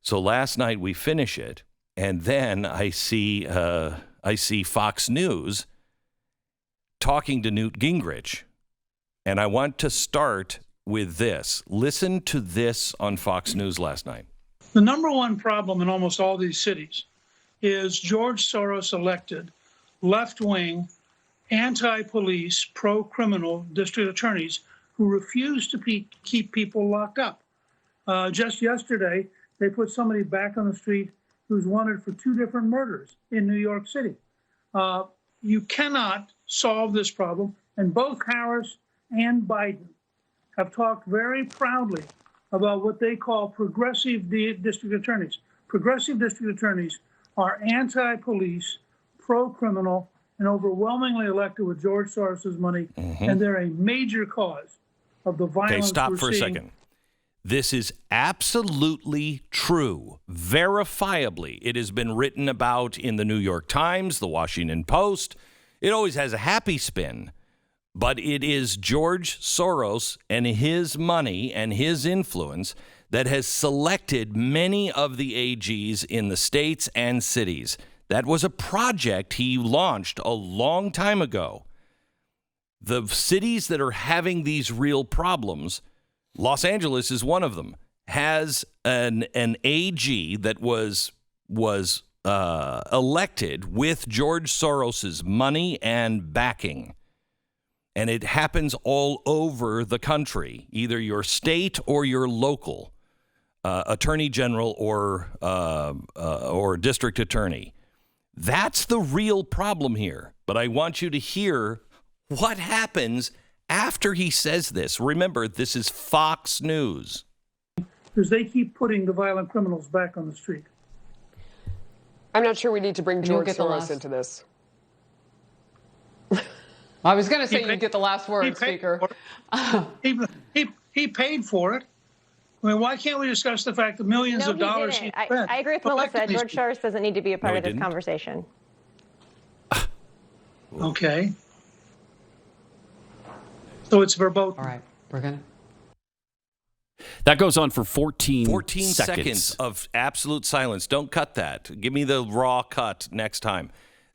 So last night we finish it, and then I see Fox News talking to Newt Gingrich. And I want to start with this. Listen to this on Fox News last night. The number one problem in almost all these cities is George Soros elected left-wing, anti-police, pro-criminal district attorneys who refuse to keep people locked up. Just yesterday, they put somebody back on the street who's wanted for 2 different murders in New York City. You cannot solve this problem, and both Harris and Biden have talked very proudly about what they call progressive district attorneys. Progressive district attorneys are anti-police, pro-criminal, and overwhelmingly elected with George Soros' money, and they're a major cause of the violence. Okay, stop we're for seeing. a second. This is absolutely true. Verifiably, it has been written about in the New York Times, the Washington Post. It always has a happy spin, but it is George Soros and his money and his influence that has selected many of the AGs in the states and cities. That was a project he launched a long time ago. The cities that are having these real problems, Los Angeles is one of them, has an AG that was elected with George Soros's money and backing. And it happens all over the country, either your state or your local attorney general or district attorney. That's the real problem here. But I want you to hear what happens after he says this. Remember, this is Fox News. Because they keep putting the violent criminals back on the street. I'm not sure we need to bring George Soros into this. I was going to say you get the last word, Speaker. He paid for it. I mean, why can't we discuss the fact that millions of dollars he spent? I agree with Melissa. George Soros doesn't need to be a part of this conversation. Okay. So it's verboten. All right, we're going to. That goes on for 14 seconds of absolute silence. Don't cut that. Give me the raw cut next time.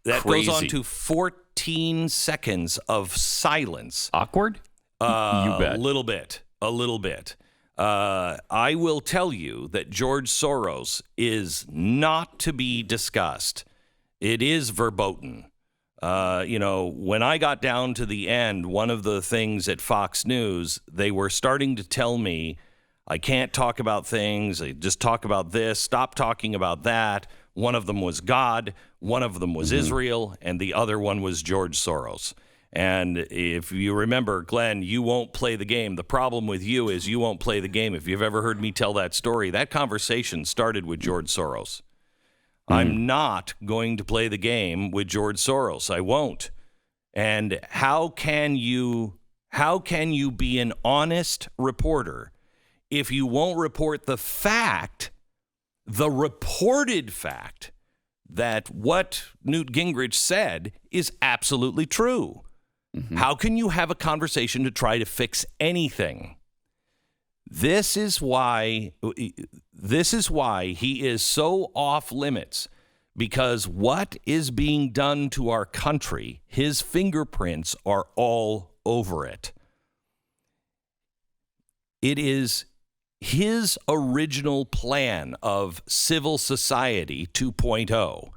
That Crazy. goes on to 14 seconds of silence. Awkward? You bet. A little bit. I will tell you that George Soros is not to be discussed. It is verboten. When I got down to the end, one of the things at Fox News, they were starting to tell me, I can't talk about things. I just talk about this. Stop talking about that. One of them was God. One of them was Israel. And the other one was George Soros. And if you remember, Glenn, you won't play the game. The problem with you is you won't play the game. If you've ever heard me tell that story, that conversation started with George Soros. I'm not going to play the game with George Soros. I won't. And how can you be an honest reporter if you won't report the reported fact that what Newt Gingrich said is absolutely true? How can you have a conversation to try to fix anything? This is why he is so off limits, because what is being done to our country, his fingerprints are all over it. It is his original plan of civil society 2.0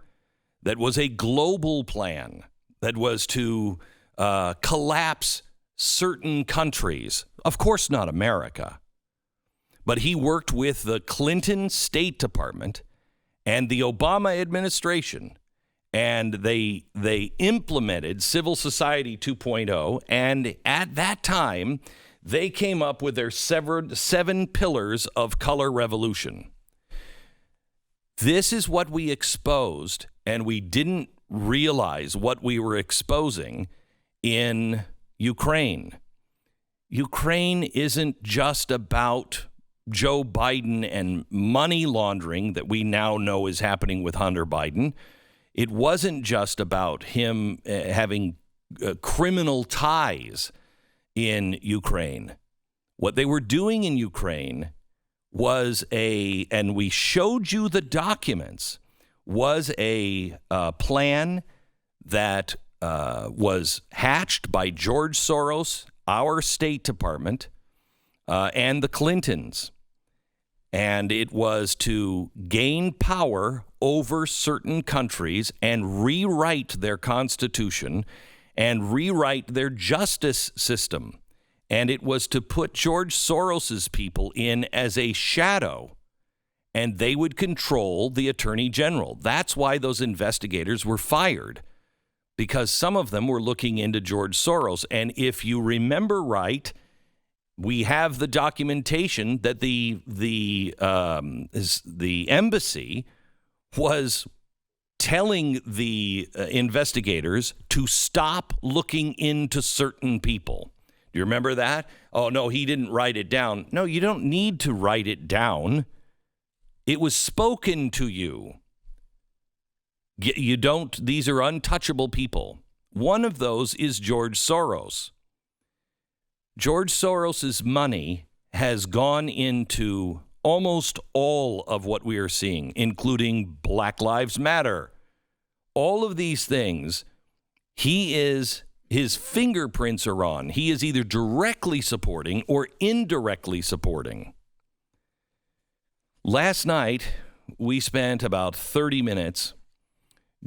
that was a global plan that was to collapse certain countries. Of course, not America. But he worked with the Clinton State Department and the Obama administration, and they implemented Civil Society 2.0, and at that time, they came up with their 7 pillars of color revolution. This is what we exposed, and we didn't realize what we were exposing in Ukraine. Ukraine isn't just about Joe Biden and money laundering that we now know is happening with Hunter Biden. It wasn't just about him having criminal ties in Ukraine. What they were doing in Ukraine was and we showed you the documents, was a plan that was hatched by George Soros, our State Department, and the Clintons. And it was to gain power over certain countries and rewrite their constitution and rewrite their justice system. And it was to put George Soros's people in as a shadow, and they would control the attorney general. That's why those investigators were fired, because some of them were looking into George Soros. And if you remember right, we have the documentation that the embassy was telling the investigators to stop looking into certain people. Do you remember that? Oh, no, he didn't write it down. No, you don't need to write it down. It was spoken to you. You don't, these are untouchable people. One of those is George Soros. George Soros's money has gone into almost all of what we are seeing, including Black Lives Matter. All of these things, his fingerprints are on. He is either directly supporting or indirectly supporting. Last night, we spent about 30 minutes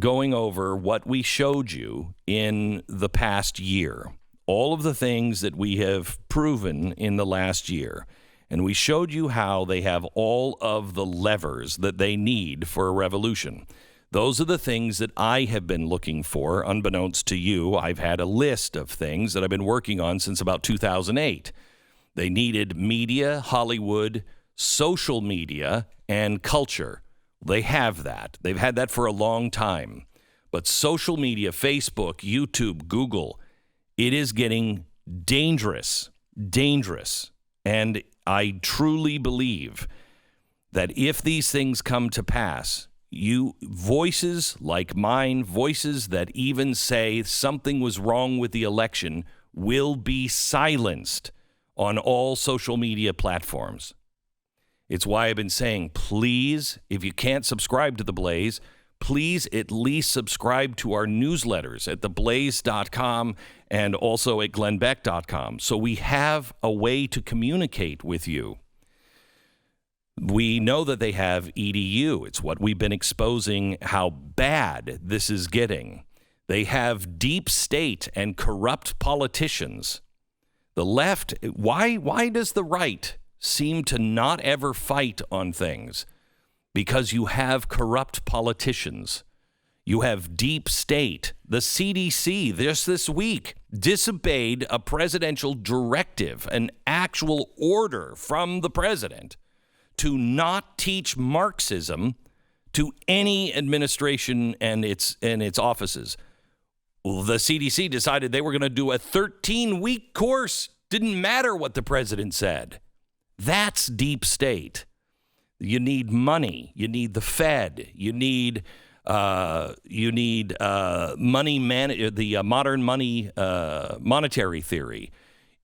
going over what we showed you in the past year. All of the things that we have proven in the last year. And we showed you how they have all of the levers that they need for a revolution. Those are the things that I have been looking for, unbeknownst to you. I've had a list of things that I've been working on since about 2008. They needed media, Hollywood, social media, and culture. They have that. They've had that for a long time. But social media, Facebook, YouTube, Google, it is getting dangerous. And I truly believe that if these things come to pass, voices like mine, voices that even say something was wrong with the election, will be silenced on all social media platforms. It's why I've been saying, please, if you can't subscribe to The Blaze, please at least subscribe to our newsletters at theblaze.com and also at glennbeck.com. So we have a way to communicate with you. We know that they have EDU. It's what we've been exposing, how bad this is getting. They have deep state and corrupt politicians. The left, why does the right seem to not ever fight on things? Because you have corrupt politicians. You have deep state. The CDC just this week disobeyed a presidential directive, an actual order from the president to not teach Marxism to any administration and its offices. Well, the CDC decided they were going to do a 13-week course. Didn't matter what the president said. That's deep state. You need money. You need the Fed. You need money. The modern money monetary theory.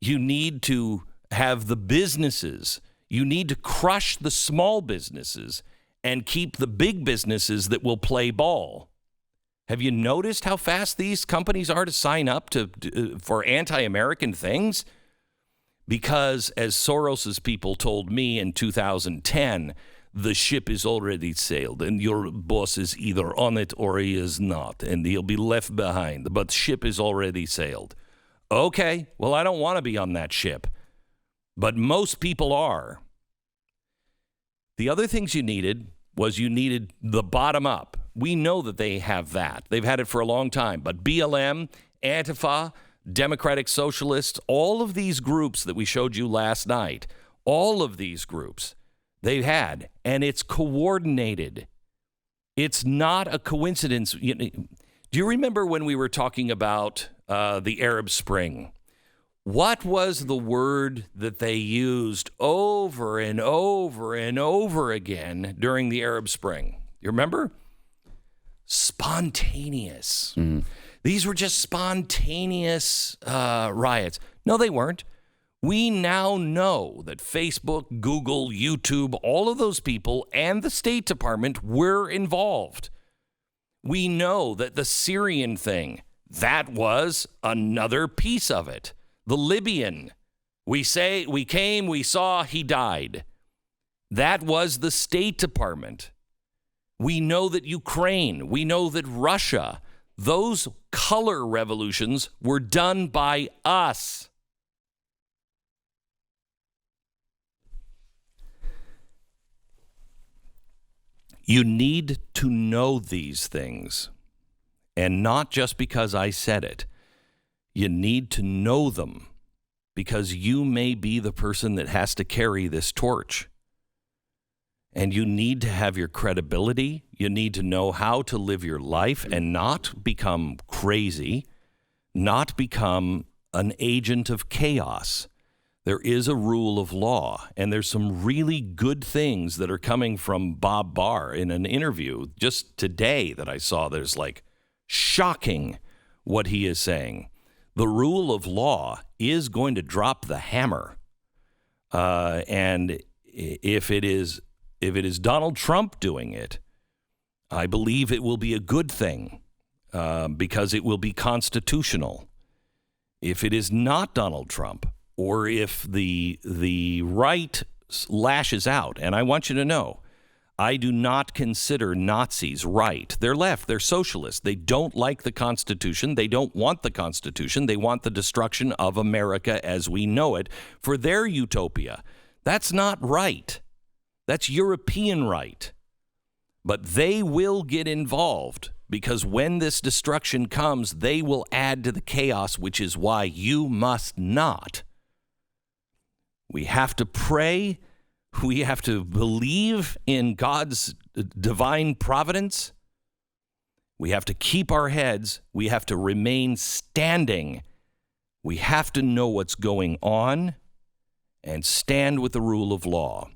You need to have the businesses. You need to crush the small businesses and keep the big businesses that will play ball. Have you noticed how fast these companies are to sign up for anti-American things? Because, as Soros's people told me in 2010, the ship is already sailed, and your boss is either on it or he is not, and he'll be left behind. But ship is already sailed. Okay, well, I don't want to be on that ship, but most people are. The other things you needed the bottom up. We know that they have that. They've had it for a long time. But BLM, Antifa, Democratic Socialists, all of these groups that we showed you last night, all of these groups, they've had, and it's coordinated. It's not a coincidence. Do you remember when we were talking about the Arab Spring? What was the word that they used over and over and over again during the Arab Spring? You remember? Spontaneous. Mm. These were just spontaneous riots. No, they weren't. We now know that Facebook, Google, YouTube, all of those people and the State Department were involved. We know that the Syrian thing, that was another piece of it. The Libyan, we came, we saw, he died. That was the State Department. We know that Ukraine, we know that Russia, those color revolutions were done by us. You need to know these things, and not just because I said it. You need to know them because you may be the person that has to carry this torch. And you need to have your credibility. You need to know how to live your life and not become crazy, not become an agent of chaos. There is a rule of law, and there's some really good things that are coming from Bob Barr in an interview just today that I saw. There's like shocking what he is saying. The rule of law is going to drop the hammer. And if it is Donald Trump doing it, I believe it will be a good thing because it will be constitutional. If it is not Donald Trump, or if the right lashes out, and I want you to know, I do not consider Nazis right. They're left. They're socialists. They don't like the Constitution. They don't want the Constitution. They want the destruction of America as we know it for their utopia. That's not right. That's European right. But they will get involved because when this destruction comes, they will add to the chaos, which is why you must not. We have to pray. We have to believe in God's divine providence. We have to keep our heads. We have to remain standing. We have to know what's going on and stand with the rule of law.